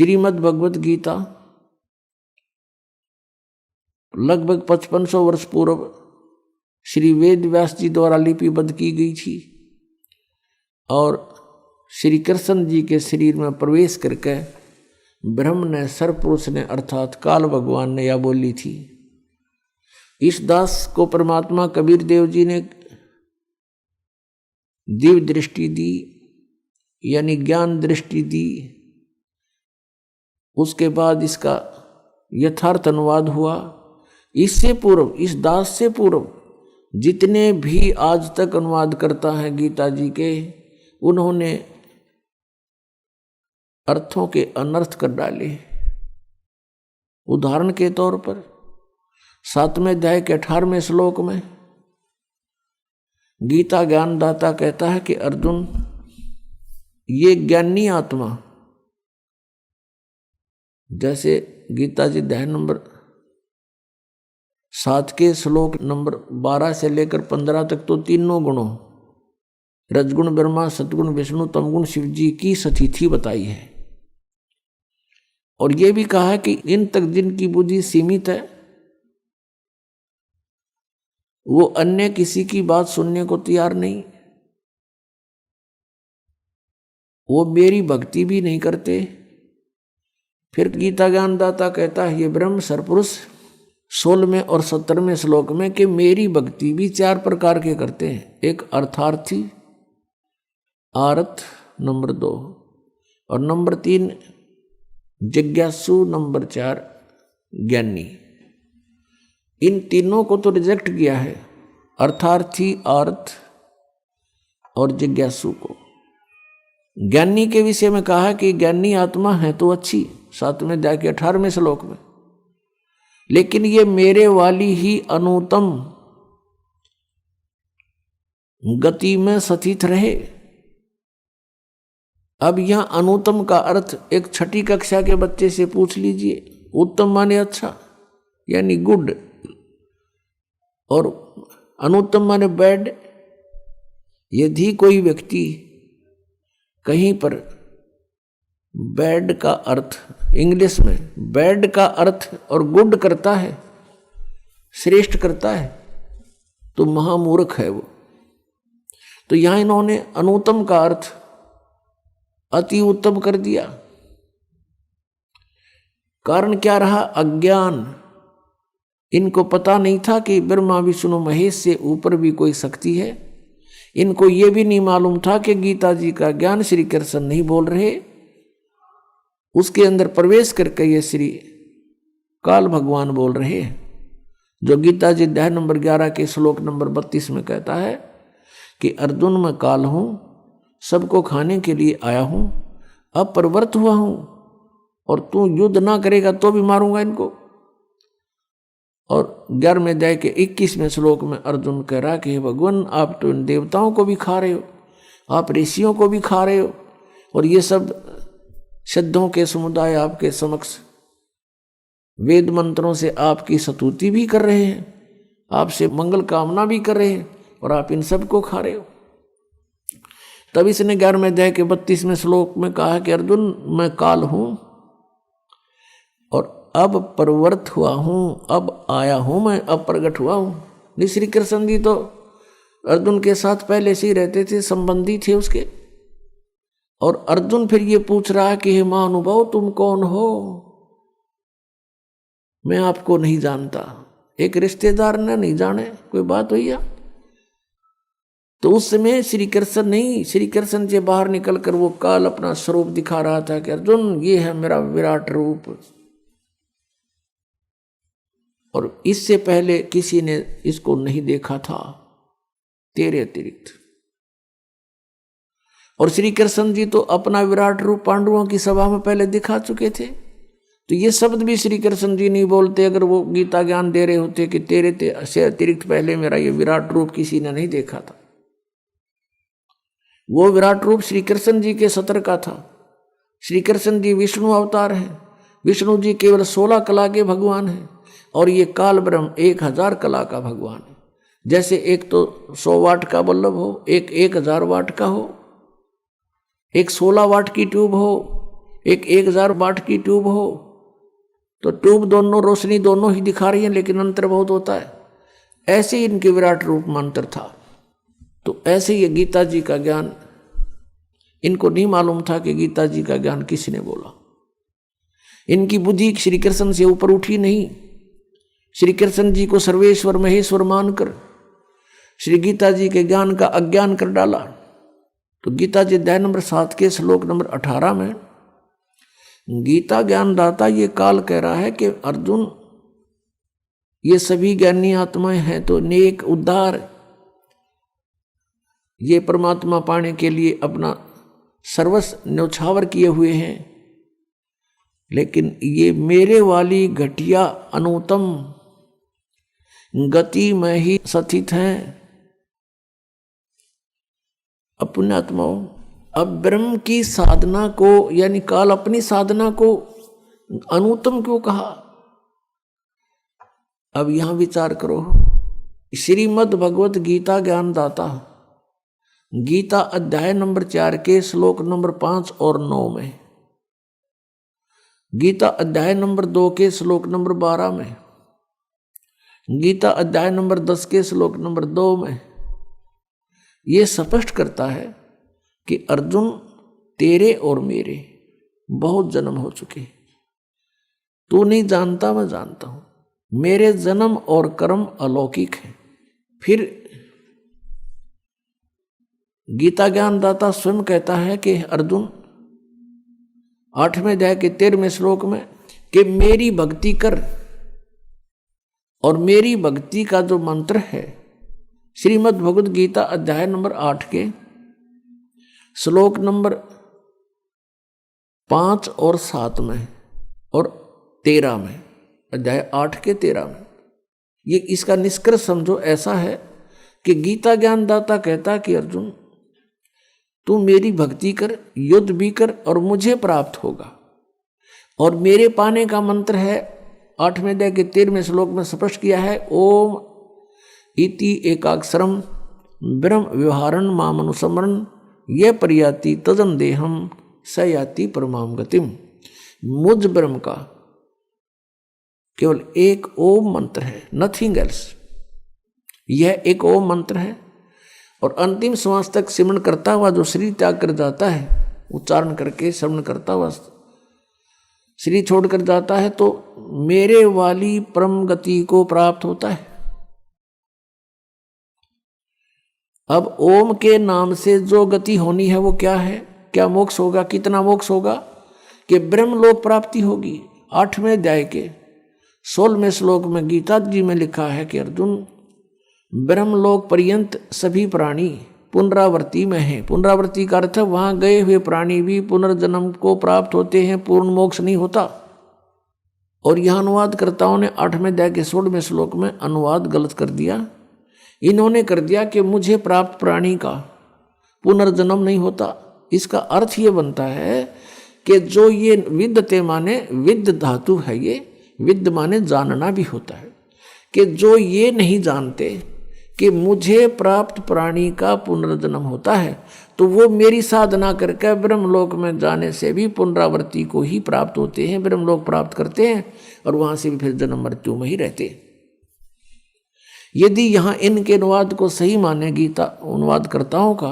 श्रीमद् भगवत गीता लगभग 5500 वर्ष पूर्व श्री वेद व्यास जी द्वारा लिपिबद्ध की गई थी और श्री कृष्ण जी के शरीर में प्रवेश करके ब्रह्म ने, सर्वपुरुष ने अर्थात काल भगवान ने यह बोली थी। इस दास को परमात्मा कबीर देव जी ने दिव्य दृष्टि दी, यानी ज्ञान दृष्टि दी। उसके बाद इसका यथार्थ अनुवाद हुआ। इससे पूर्व, इस दास से पूर्व जितने भी आज तक अनुवाद करता है गीता जी के, उन्होंने अर्थों के अनर्थ कर डाले। उदाहरण के तौर पर 7वें अध्याय के 18वें श्लोक में गीता ज्ञानदाता कहता है कि अर्जुन, ये ज्ञानी आत्मा, जैसे गीता जी अध्याय नंबर 7 के श्लोक नंबर 12 से लेकर 15 तक तो तीनों गुणों, रजगुण ब्रह्मा, सतगुण विष्णु, तमगुण शिव जी की स्थिति बताई है। और यह भी कहा है कि इन तक जिनकी बुद्धि सीमित है वो अन्य किसी की बात सुनने को तैयार नहीं, वो मेरी भक्ति भी नहीं करते। फिर गीता ज्ञानदाता कहता है ये ब्रह्म सरपुरुष 16वें और 17वें श्लोक में कि मेरी भक्ति भी 4 प्रकार के करते हैं। एक अर्थार्थी, आरत नंबर 2, और नंबर 3 जिज्ञासु, नंबर 4 ज्ञानी। इन तीनों को तो रिजेक्ट किया है, अर्थार्थी, आर्थ और जिज्ञासु को। ज्ञानी के विषय में कहा कि ज्ञानी आत्मा है तो अच्छी, 7वें अध्याय के 18वें श्लोक में, लेकिन ये मेरे वाली ही अनुत्तम गति में स्थित रहे। अब यहां अनुत्तम का अर्थ एक 6ठी कक्षा के बच्चे से पूछ लीजिए। उत्तम माने अच्छा, यानी गुड, और अनुत्तम माने बैड। यदि कोई व्यक्ति कहीं पर बैड का अर्थ, इंग्लिश में बैड का अर्थ और गुड करता है, श्रेष्ठ करता है, तो महामूर्ख है वो। तो यहां इन्होंने अनुत्तम का अर्थ अति उत्तम कर दिया। कारण क्या रहा? अज्ञान। इनको पता नहीं था कि ब्रह्मा विष्णु महेश से ऊपर भी कोई शक्ति है। इनको ये भी नहीं मालूम था कि गीता जी का ज्ञान श्री कृष्ण नहीं बोल रहे, उसके अंदर प्रवेश करके ये श्री काल भगवान बोल रहे हैं। जो गीता जी अध्याय नंबर 11 के श्लोक नंबर 32 में कहता है कि अर्जुन, मैं काल हूं, सबको खाने के लिए आया हूं, अब प्रवृत्त हुआ हूं, और तू युद्ध ना करेगा तो भी मारूंगा इनको। और 11वें अध्याय के 21वें श्लोक में अर्जुन कह रहा कि भगवान, आप तो इन देवताओं को भी खा रहे हो, आप ऋषियों को भी खा रहे हो, और ये सब सिद्धों के समुदाय आपके समक्ष वेद मंत्रों से आपकी स्तुति भी कर रहे हैं, आपसे मंगल कामना भी कर रहे हैं, और आप इन सब को खा रहे हो। तब इसने 11वें अध्याय के 32वें श्लोक में कहा कि अर्जुन, मैं काल हूं और अब प्रवृत्त हुआ हूं, अब आया हूं मैं, अब प्रकट हुआ हूं। श्री कृष्ण जी तो अर्जुन के साथ पहले से ही रहते थे, संबंधी थे उसके। और अर्जुन फिर ये पूछ रहा है कि हे महानुभाव, तुम कौन हो? मैं आपको नहीं जानता। एक रिश्तेदार ने नहीं जाने, कोई बात हुई? तो उस समय श्री कृष्ण नहीं, श्री कृष्ण से बाहर निकलकर वो काल अपना स्वरूप दिखा रहा था कि अर्जुन, ये है मेरा विराट रूप। और इससे पहले किसी ने इसको नहीं देखा था तेरे अतिरिक्त। और श्री कृष्ण जी तो अपना विराट रूप पांडवों की सभा में पहले दिखा चुके थे। तो ये शब्द भी श्री कृष्ण जी नहीं बोलते अगर वो गीता ज्ञान दे रहे होते कि तेरे से अतिरिक्त पहले मेरा ये विराट रूप किसी ने नहीं देखा था। वो विराट रूप श्री कृष्ण जी के सत्र का था। श्री कृष्ण जी विष्णु अवतार हैं। विष्णु जी केवल 16 कला के भगवान हैं, और ये काल ब्रह्म 1000 कला का भगवान है। जैसे एक तो 100 वाट का बल्लभ हो, एक 1000 वाट का हो, एक 16 वाट की ट्यूब हो, एक 1000 वाट की ट्यूब हो तो ट्यूब दोनों रोशनी दोनों ही दिखा रही है, लेकिन अंतर बहुत होता है। ऐसे ही इनके विराट रूप में अंतर था। तो ऐसे ही गीता जी का ज्ञान इनको नहीं मालूम था कि गीता जी का ज्ञान किसने बोला। इनकी बुद्धि श्री कृष्ण से ऊपर उठी नहीं। श्री कृष्ण जी को सर्वेश्वर महेश्वर मानकर श्री गीता जी के ज्ञान का अज्ञान कर डाला। तो गीता जी अध्याय नंबर 7 के श्लोक नंबर 18 में गीता ज्ञानदाता ये काल कह रहा है कि अर्जुन, ये सभी ज्ञानी आत्माएं हैं तो नेक उद्धार, ये परमात्मा पाने के लिए अपना सर्वस्व न्यौछावर किए हुए हैं, लेकिन ये मेरे वाली घटिया अनुत्तम गति में ही स्थित हैं अपने आत्माओं। अब ब्रह्म की साधना को यानी काल अपनी साधना को अनुत्तम क्यों कहा? अब यहां विचार करो। श्रीमद् भगवत गीता ज्ञानदाता गीता अध्याय नंबर 4 के श्लोक नंबर 5 और 9 में, गीता अध्याय नंबर 2 के श्लोक नंबर 12 में, गीता अध्याय नंबर 10 के श्लोक नंबर 2 में ये स्पष्ट करता है कि अर्जुन, तेरे और मेरे बहुत जन्म हो चुके। तू नहीं जानता, मैं जानता हूं। मेरे जन्म और कर्म अलौकिक हैं। फिर गीता ज्ञानदाता स्वयं कहता है कि अर्जुन 8वें अध्याय के 13वें श्लोक में कि मेरी भक्ति कर। और मेरी भक्ति का जो मंत्र है श्रीमद् भगवद गीता अध्याय नंबर 8 के श्लोक नंबर 5 और 7 में और 13 में, अध्याय 8 के 13 में, ये इसका निष्कर्ष समझो ऐसा है कि गीता ज्ञानदाता कहता कि अर्जुन, तू मेरी भक्ति कर, युद्ध भी कर और मुझे प्राप्त होगा। और मेरे पाने का मंत्र है 8वें अध्याय के 13वें श्लोक में स्पष्ट किया है, ओम इति एकाक्षरम ब्रह्म व्यवहारण मामनुस्मरण यह प्रयाति तजन देहम सयाति परमाम गतिम। मुझ ब्रह्म का केवल एक ओम मंत्र है, नथिंग एल्स। यह एक ओम मंत्र है और अंतिम श्वास तक सिमरण करता हुआ जो शरीर त्याग कर जाता है, उच्चारण करके श्रवण करता हुआ शरीर छोड़कर जाता है, तो मेरे वाली परम गति को प्राप्त होता है। अब ओम के नाम से जो गति होनी है वो क्या है? क्या मोक्ष होगा? कितना मोक्ष होगा? कि ब्रह्मलोक प्राप्ति होगी। 8वें अध्याय के 16वें श्लोक में गीता जी में लिखा है कि अर्जुन, ब्रह्मलोक पर्यंत सभी प्राणी पुनरावृत्ति में हैं। पुनरावृत्ति का अर्थ है वहां गए हुए प्राणी भी पुनर्जन्म को प्राप्त होते हैं, पूर्ण मोक्ष नहीं होता। और यह अनुवादकर्ताओं ने 8वें अध्याय के 16वें श्लोक में अनुवाद गलत कर दिया। इन्होंने कर दिया कि मुझे प्राप्त प्राणी का पुनर्जन्म नहीं होता। इसका अर्थ ये बनता है कि जो ये विद्यते माने विद्य धातु है, ये विद्य माने जानना भी होता है, कि जो ये नहीं जानते कि मुझे प्राप्त प्राणी का पुनर्जन्म होता है, तो वो मेरी साधना करके ब्रह्मलोक में जाने से भी पुनरावृत्ति को ही प्राप्त होते हैं, ब्रह्मलोक प्राप्त करते हैं और वहां से भी फिर जन्म मृत्यु में ही रहते हैं। यदि यहाँ इनके अनुवाद को सही माने गीता अनुवादकर्ताओं का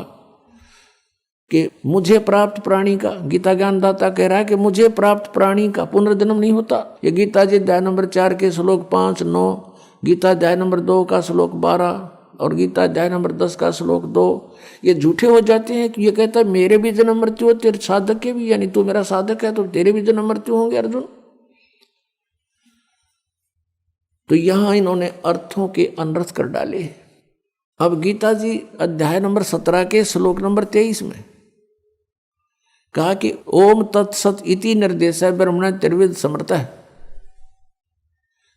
कि मुझे प्राप्त प्राणी का, गीता ज्ञानदाता कह रहा है कि मुझे प्राप्त प्राणी का पुनर्जन्म नहीं होता। ये गीता जी अध्याय नंबर 4 के श्लोक 5, 9, गीता अध्याय नंबर 2 का श्लोक 12 और गीता अध्याय नंबर 10 का श्लोक 2 ये झूठे हो जाते हैं कि ये कहता है मेरे भी जन्म मृत्यु होते हैं, साधक के भी, यानी तू मेरा साधक है तो तेरे भी जन्म मृत्यु होंगे अर्जुन। तो यहां इन्होंने अर्थों के अनर्थ कर डाले। अब गीता जी अध्याय नंबर 17 के श्लोक नंबर 23 में कहा कि ओम तत्सत इति निर्देश है ब्रह्मण त्रिविध समर्थ है।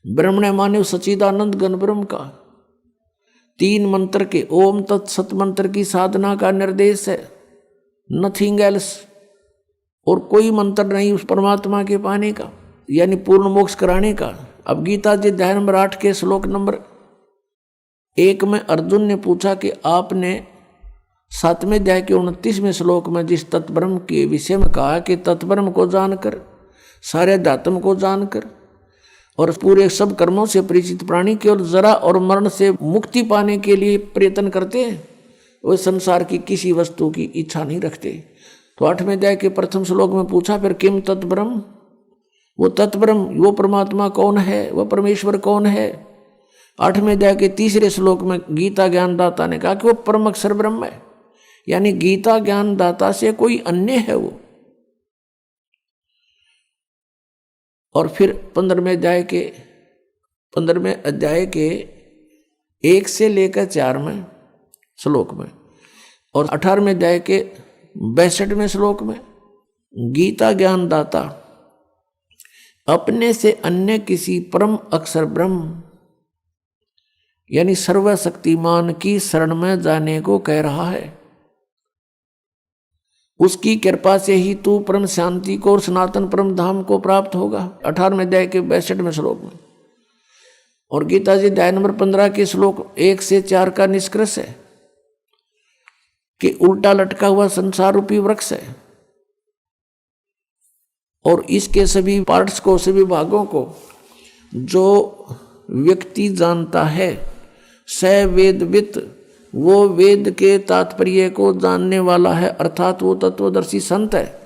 ब्रह्मण माने सच्चिदानंद घन ब्रह्म का 3 मंत्र के ओम तत्सत मंत्र की साधना का निर्देश है, नथिंग एल्स। और कोई मंत्र नहीं उस परमात्मा के पाने का, यानी पूर्ण मोक्ष कराने का। अब गीता जी अध्याय नंबर 8 के श्लोक नंबर 1 में अर्जुन ने पूछा कि आपने 7वें अध्याय के 29वें श्लोक में जिस तत्ब्रह्म के विषय में कहा कि तत्ब्रह्म को जानकर, सारे अध्यात्म को जानकर और पूरे सब कर्मों से परिचित प्राणी केवल जरा और मरण से मुक्ति पाने के लिए प्रयत्न करते हैं, वे संसार की किसी वस्तु की इच्छा नहीं रखते। तो 8वें अध्याय के प्रथम श्लोक में पूछा फिर किम तत्ब्रह्म, वो तत्ब्रह्म, वो परमात्मा कौन है, वो परमेश्वर कौन है। 8वें अध्याय के तीसरे श्लोक में गीता ज्ञानदाता ने कहा कि वो परम अक्षर ब्रह्म है, यानी गीता ज्ञानदाता से कोई अन्य है वो। और फिर 15वें अध्याय के 1 से लेकर 4वें श्लोक में और 18वें अध्याय के 62वें श्लोक में गीता ज्ञानदाता अपने से अन्य किसी परम अक्षर ब्रह्म यानी सर्वशक्तिमान की शरण में जाने को कह रहा है। उसकी कृपा से ही तू परम शांति को और सनातन परम धाम को प्राप्त होगा, 18वें अध्याय के 62वें श्लोक में। और गीता जी अध्याय नंबर 15 के श्लोक 1 से 4 का निष्कर्ष है कि उल्टा लटका हुआ संसार रूपी वृक्ष है और इसके सभी पार्ट्स को, सभी भागों को जो व्यक्ति जानता है, स वेदवित, वो वेद के तात्पर्य को जानने वाला है, अर्थात वो तत्वदर्शी संत है।